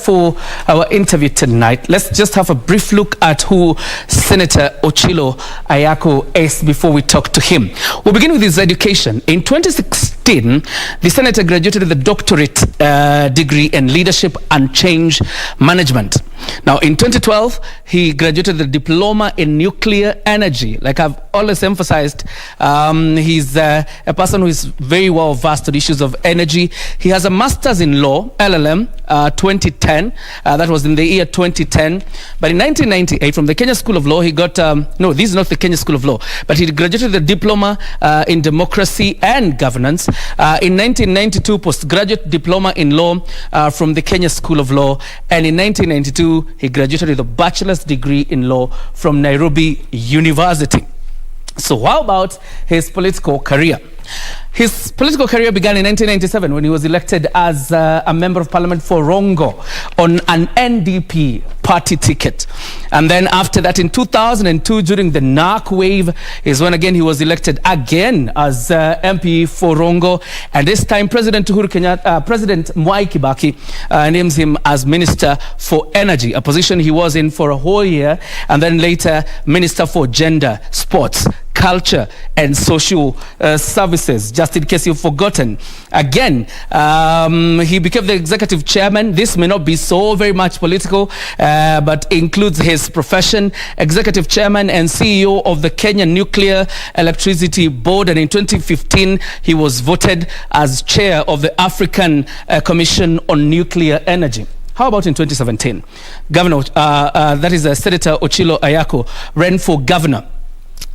for our interview tonight. Let's just have a brief look at who Senator Ochilo Ayacko is before we talk to him. We'll begin with his education. In 2016, the senator graduated with a doctorate degree in leadership and change management. Now, in 2012, he graduated with a diploma in nuclear energy. Like I've always emphasized, he's a person who is very well versed on issues of energy. He has a master's in law, LLM, 2010. That was in the year 2010. But in 1998, from the Kenya School of Law, he got, no, this is not the Kenya School of Law, but he graduated with a diploma in democracy and governance. In 1992, postgraduate diploma in law from the Kenya School of Law. And in 1992, he graduated with a bachelor's degree in law from Nairobi University. So how about his political career? His political career began in 1997 when he was elected as a member of parliament for Rongo on an NDP party ticket. And then after that, in 2002, during the NARC wave, is when again he was elected again as MP for Rongo. And this time, President Mwai Kibaki names him as Minister for Energy, a position he was in for a whole year, and then later Minister for Gender, Sports, Culture and Social Services, just in case you've forgotten. Again, he became the executive chairman. This may not be so very much political, but includes his profession, executive chairman and CEO of the Kenya Nuclear Electricity Board. And in 2015, he was voted as chair of the African Commission on Nuclear Energy. How about in 2017? Governor, that is Senator Ochilo Ayacko, ran for governor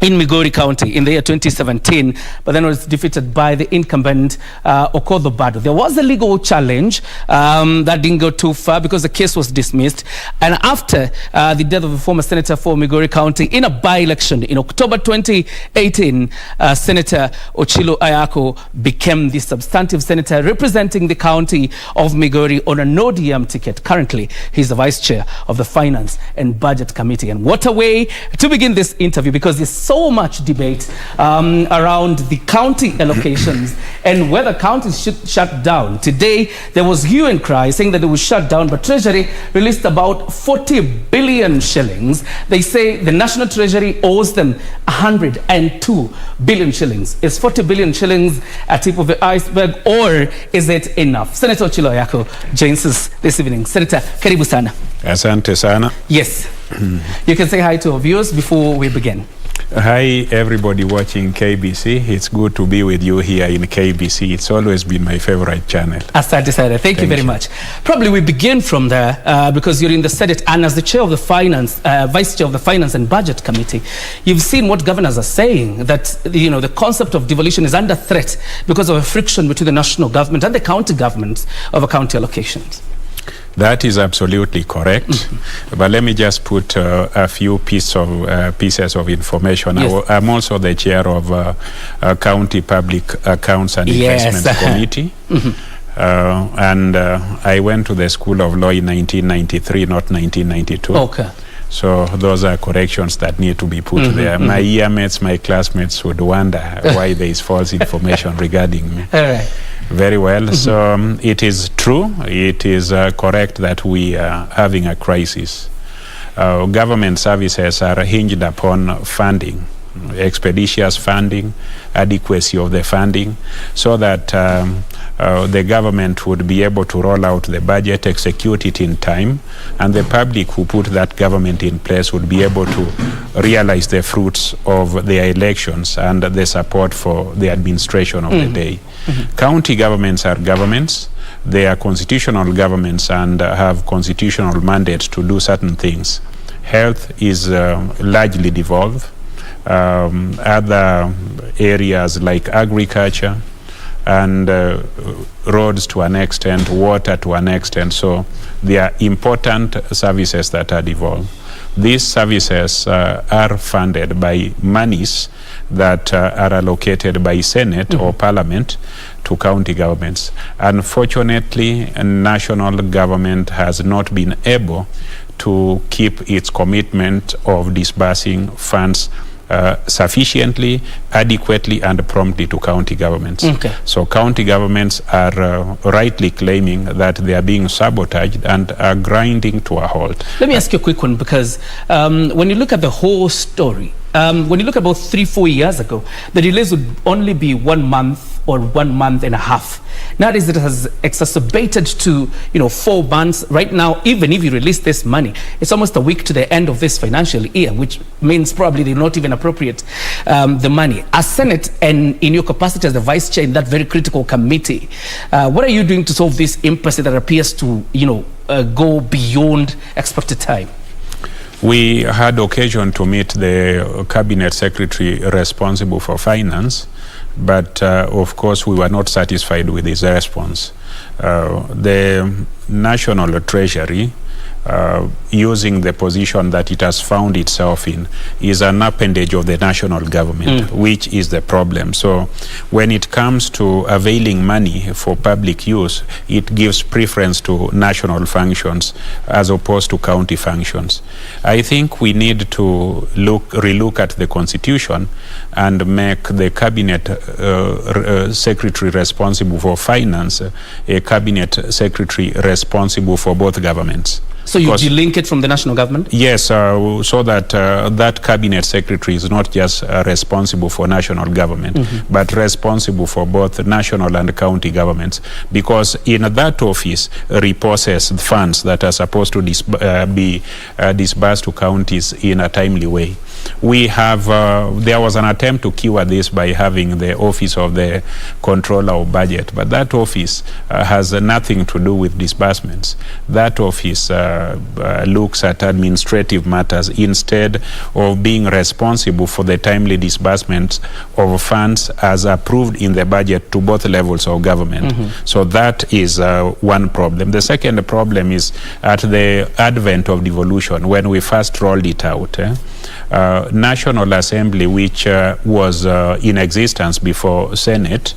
in Migori County in the year 2017, but then was defeated by the incumbent Okodho Bado. There was a legal challenge that didn't go too far because the case was dismissed. And after the death of the former senator for Migori County in a by-election in October 2018, Senator Ochilo Ayacko became the substantive senator representing the county of Migori on a no-DM ticket. Currently, he's the vice chair of the Finance and Budget Committee. And what a way to begin this interview, because there's so much debate around the county allocations and whether counties should shut down. Today, there was hue and cry saying that they would shut down, but Treasury released about 40 billion shillings. They say the National Treasury owes them 102 billion shillings. Is 40 billion shillings a tip of the iceberg, or is it enough? Senator Ochilo Ayacko joins us this evening. Senator, karibu sana. Asante sana. Yes. You can say hi to our viewers before we begin. Hi everybody watching KBC. It's good to be with you here in KBC. It's always been my favorite channel. Asante sana. Thank you very much. Probably we begin from there because you're in the Senate, and as the chair of the Finance, Vice Chair of the Finance and Budget Committee, you've seen what governors are saying, that the concept of devolution is under threat because of a friction between the national government and the county governments over county allocations. That is absolutely correct. Mm-hmm. But let me just put a few pieces of information. Yes. I'm also the chair of County Public Accounts and Investments Committee. Mm-hmm. And I went to the School of Law in 1993, not 1992. Okay. So those are corrections that need to be put there. My yearmates, my classmates would wonder why there is false information regarding me. All right. Very well. So it is true. It is correct that we are having a crisis. Government services are hinged upon funding, expeditious funding, adequacy of the funding, so that the government would be able to roll out the budget, execute it in time, and the public who put that government in place would be able to realize the fruits of their elections and the support for the administration of the day. County governments are governments. They are constitutional governments and have constitutional mandates to do certain things. Health is largely devolved. Other areas like agriculture and roads to an extent, water to an extent. So they are important services that are devolved. These services are funded by monies that are allocated by Senate or Parliament to county governments. Unfortunately, national government has not been able to keep its commitment of disbursing funds sufficiently, adequately, and promptly to county governments. Okay. So county governments are rightly claiming that they are being sabotaged and are grinding to a halt. Let me ask you a quick one, because when you look at the whole story, when you look about 3-4 years ago, the delays would only be 1 month or 1 month and a half. Nowadays, it has exacerbated to 4 months. Right now, even if you release this money, it's almost a week to the end of this financial year, which means probably they will not even appropriate the money. As Senate, and in your capacity as the Vice Chair in that very critical committee, what are you doing to solve this impasse that appears to go beyond expected time? We had occasion to meet the cabinet secretary responsible for finance, but of course we were not satisfied with his response. The National Treasury, using the position that it has found itself in, is an appendage of the national government, which is the problem. So when it comes to availing money for public use, it gives preference to national functions as opposed to county functions. I think we need to relook at the constitution and make the cabinet secretary responsible for finance a cabinet secretary responsible for both governments. So you delink it from the national government? Yes, so that that cabinet secretary is not just responsible for national government, but responsible for both national and county governments, because in that office reposes funds that are supposed to be disbursed to counties in a timely way. We have, there was an attempt to cure this by having the Office of the Controller of Budget, but that office has nothing to do with disbursements. That office looks at administrative matters instead of being responsible for the timely disbursement of funds as approved in the budget to both levels of government. So that is one problem. The second problem is at the advent of devolution, when we first rolled it out. National Assembly, which was in existence before Senate,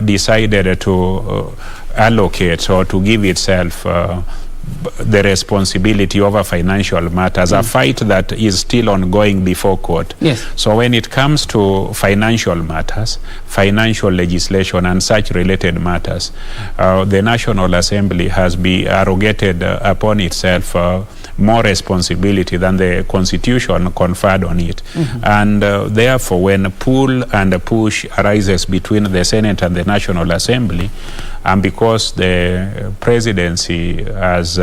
decided to allocate or to give itself the responsibility over financial matters, a fight that is still ongoing before court. Yes. So when it comes to financial matters, financial legislation and such related matters, the National Assembly has been arrogated upon itself more responsibility than the Constitution conferred on it. And therefore, when pull and push arises between the Senate and the National Assembly, and because the presidency has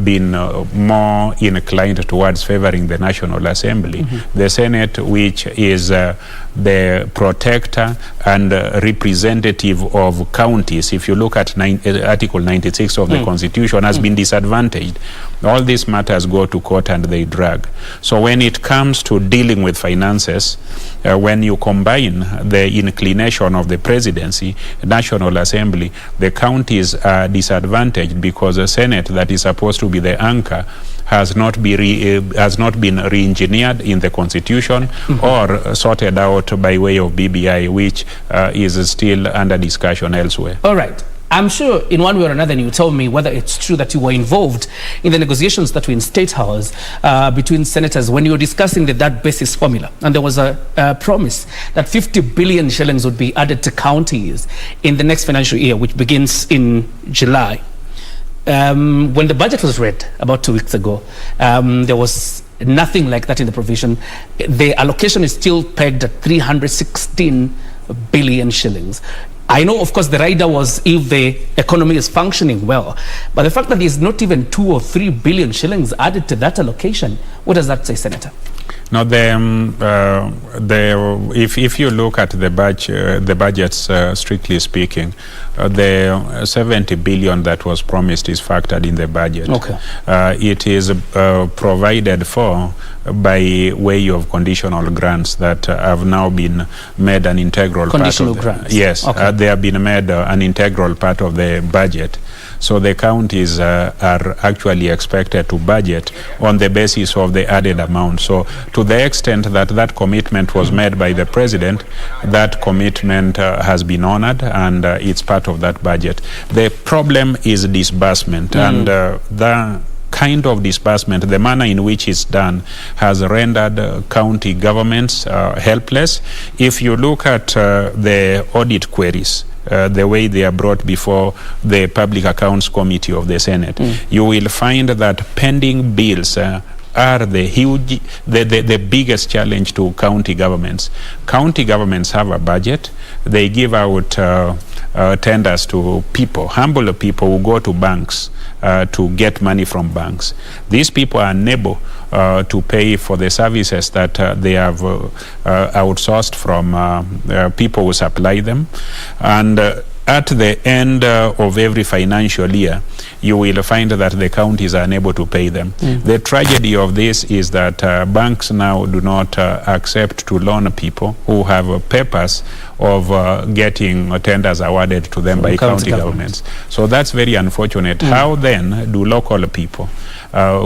been more inclined towards favoring the National Assembly, the Senate, which is the protector and representative of counties, if you look at Article 96 of the Constitution, has been disadvantaged. All these matters go to court and they drag. So when it comes to dealing with finances, when you combine the inclination of the presidency, National Assembly, the counties are disadvantaged because the Senate, that is supposed to be the anchor, has not been re-engineered in the Constitution or sorted out by way of BBI, which is still under discussion elsewhere. All right. I'm sure in one way or another you tell me whether it's true that you were involved in the negotiations that were in State House between senators when you were discussing that basis formula, and there was a promise that 50 billion shillings would be added to counties in the next financial year, which begins in July. When the budget was read about 2 weeks ago, there was nothing like that in the provision. The allocation is still pegged at 316 billion shillings. I know, of course, the rider was if the economy is functioning well, but the fact that there's not even 2 or 3 billion shillings added to that allocation, what does that say, Senator? Now, if you look at the budgets, strictly speaking, the 70 billion that was promised is factored in the budget. Okay. It is provided for by way of conditional grants that have now been made an integral conditional part of grants. Yes, okay. They have been made an integral part of the budget. So the counties are actually expected to budget on the basis of the added amount. So to the extent that that commitment was made by the president, that commitment has been honored, and it's part of that budget. The problem is disbursement, and the kind of disbursement, the manner in which it's done, has rendered county governments helpless. If you look at the audit queries, the way they are brought before the Public Accounts Committee of the Senate, you will find that pending bills are the biggest challenge to county governments. County governments have a budget. They give out tenders to people, humble people who go to banks to get money from banks. These people are unable to pay for the services that they have outsourced from people who supply them. And at the end of every financial year, you will find that the counties are unable to pay them. The tragedy of this is that banks now do not accept to loan people who have papers of getting tenders awarded to them by county governments. So that's very unfortunate. How then do local people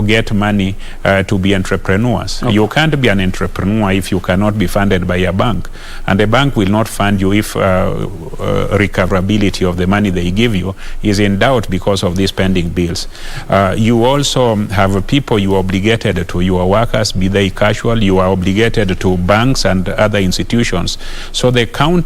get money to be entrepreneurs? You can't be an entrepreneur if you cannot be funded by a bank, and the bank will not fund you if recoverability of the money they give you is in doubt because of these pending bills. You also have people you are obligated to, your workers, be they casual, you are obligated to banks and other institutions. So the counties,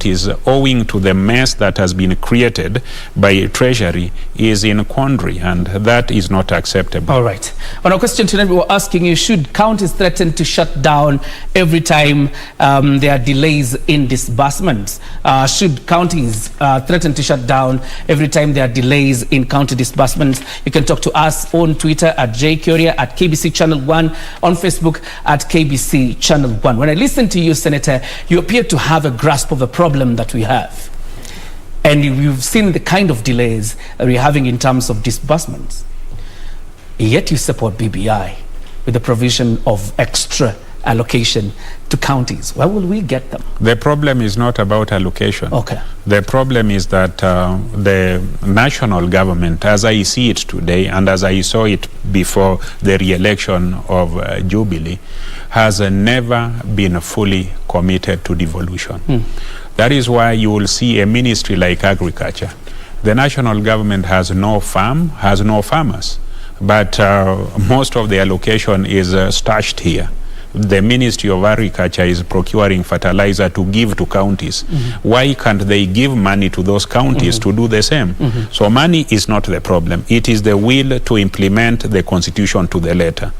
owing to the mess that has been created by Treasury, is in quandary, and that is not acceptable. All right. On our question tonight, we were asking you, should counties threaten to shut down every time there are delays in disbursements? Should counties threaten to shut down every time there are delays in county disbursements? You can talk to us on Twitter at Kioria, at KBC Channel 1, on Facebook at KBC Channel 1. When I listen to you, Senator, you appear to have a grasp of the problem that we have. And you've seen the kind of delays that we're having in terms of disbursements. Yet you support BBI with the provision of extra allocation to counties. Where will we get them? The problem is not about allocation. Okay. The problem is that the national government, as I see it today, and as I saw it before the re-election of Jubilee, has never been fully committed to devolution. That is why you will see a ministry like agriculture. The national government has no farm, has no farmers, but most of the allocation is stashed here. The Ministry of Agriculture is procuring fertilizer to give to counties. Why can't they give money to those counties to do the same? So money is not the problem. It is the will to implement the constitution to the letter.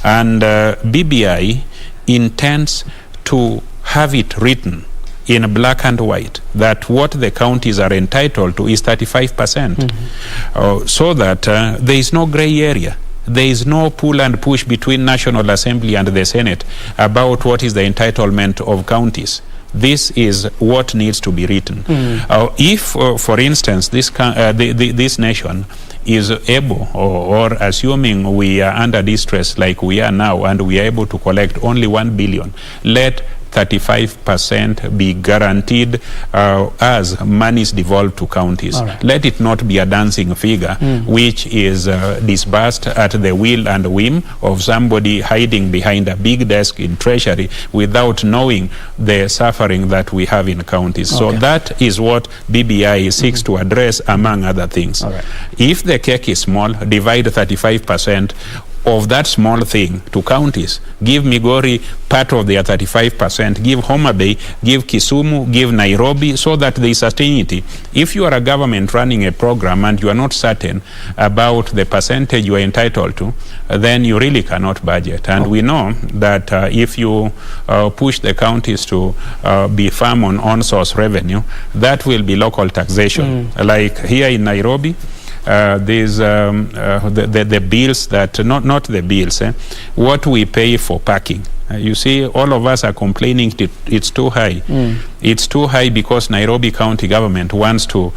And BBI intends to have it written in black and white that what the counties are entitled to is 35%, so that there is no gray area. There is no pull and push between National Assembly and the Senate about what is the entitlement of counties. This is what needs to be written. If, for instance, this nation is able, or assuming we are under distress like we are now, and we are able to collect only 1 billion, let 35% be guaranteed as monies devolved to counties. Right. Let it not be a dancing figure which is disbursed at the will and whim of somebody hiding behind a big desk in Treasury without knowing the suffering that we have in counties. Okay. So that is what BBI seeks to address, among other things. Right. If the cake is small, divide 35% of that small thing to counties. Give Migori part of their 35%, give Homa Bay, give Kisumu, give Nairobi, so that there is certainty. If you are a government running a program and you are not certain about the percentage you are entitled to, then you really cannot budget. And we know that if you push the counties to be firm on source revenue, that will be local taxation. Like here in Nairobi, there's the bills that, not the bills, what we pay for parking. You see, all of us are complaining it's too high. It's too high because Nairobi County government wants to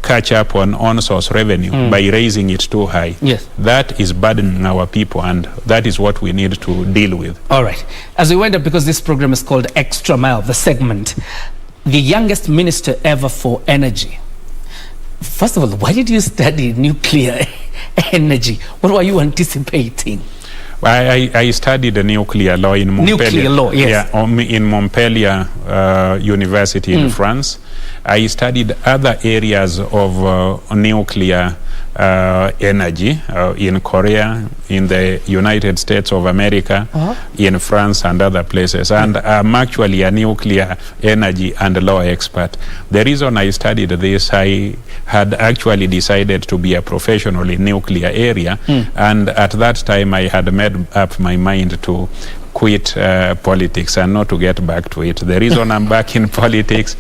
catch up on source revenue by raising it too high. Yes. That is burdening our people, and that is what we need to deal with. All right. As we wind up, because this program is called Extra Mile, the segment, the youngest minister ever for energy. First of all, why did you study nuclear energy? What were you anticipating? I studied the nuclear law in Montpellier. Nuclear law, yes. Yeah, in Montpellier University in France. I studied other areas of nuclear energy in Korea, in the United States of America, in France and other places. And I'm actually a nuclear energy and law expert. The reason I studied this, I had actually decided to be a professional in nuclear area. And at that time, I had made up my mind to quit politics and not to get back to it. The reason I'm back in politics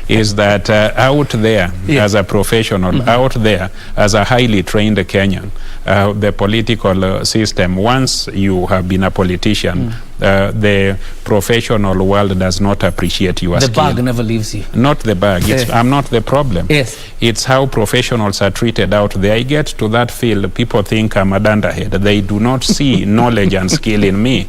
is that out there as a professional, out there as a highly trained Kenyan, the political system, once you have been a politician, the professional world does not appreciate your skill. The bag never leaves you. Not the bag. I'm not the problem. It's how professionals are treated out there. I get to that field, people think I'm a dunderhead. They do not see knowledge and skill in me.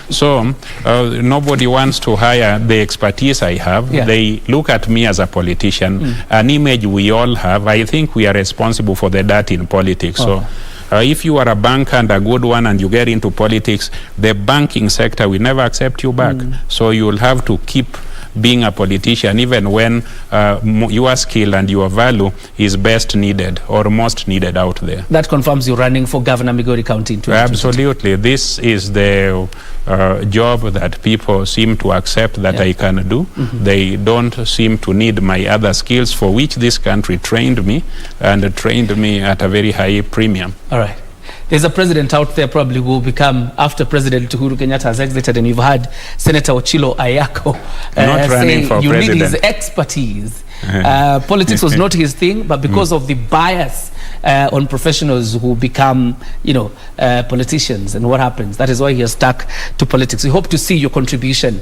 So nobody wants to hire the expertise I have. They look at me as a politician, an image we all have. I think we are responsible for the dirt in politics. So if you are a banker and a good one and you get into politics, the banking sector will never accept you back. So you will have to keep being a politician even when your skill and your value is best needed or most needed out there. That confirms you running for Governor Migori County in 2022. Absolutely. This is the job that people seem to accept that I can do. They don't seem to need my other skills for which this country trained me and trained me at a very high premium. All right. There's a president out there probably who will become, after President Uhuru Kenyatta has exited, and you've had Senator Ochilo Ayacko not running for you president. need his expertise. Politics was not his thing, but because of the bias on professionals who become, politicians, and what happens, that is why he has stuck to politics. We hope to see your contribution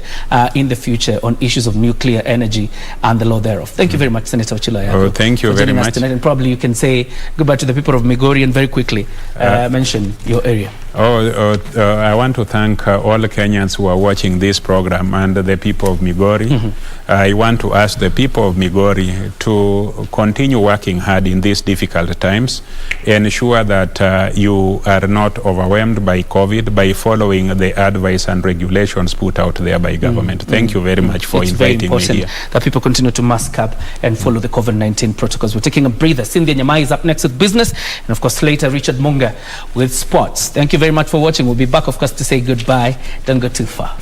in the future on issues of nuclear energy and the law thereof. Thank you very much, Senator Ochilo Ayacko. Oh, thank you very much. Tonight. And probably you can say goodbye to the people of Migori and very quickly mention your area. I want to thank all Kenyans who are watching this program and the people of Migori. I want to ask the people of Migori to continue working hard in these difficult times. Ensure that you are not overwhelmed by COVID by following the advice and regulations put out there by government. Thank you very much for inviting me here. That people continue to mask up and follow the COVID-19 protocols. We're taking a breather. Cynthia Nyamai is up next with business, and of course later Richard Munga with sports. Thank you very much for watching. We'll be back, of course, to say goodbye. Don't go too far.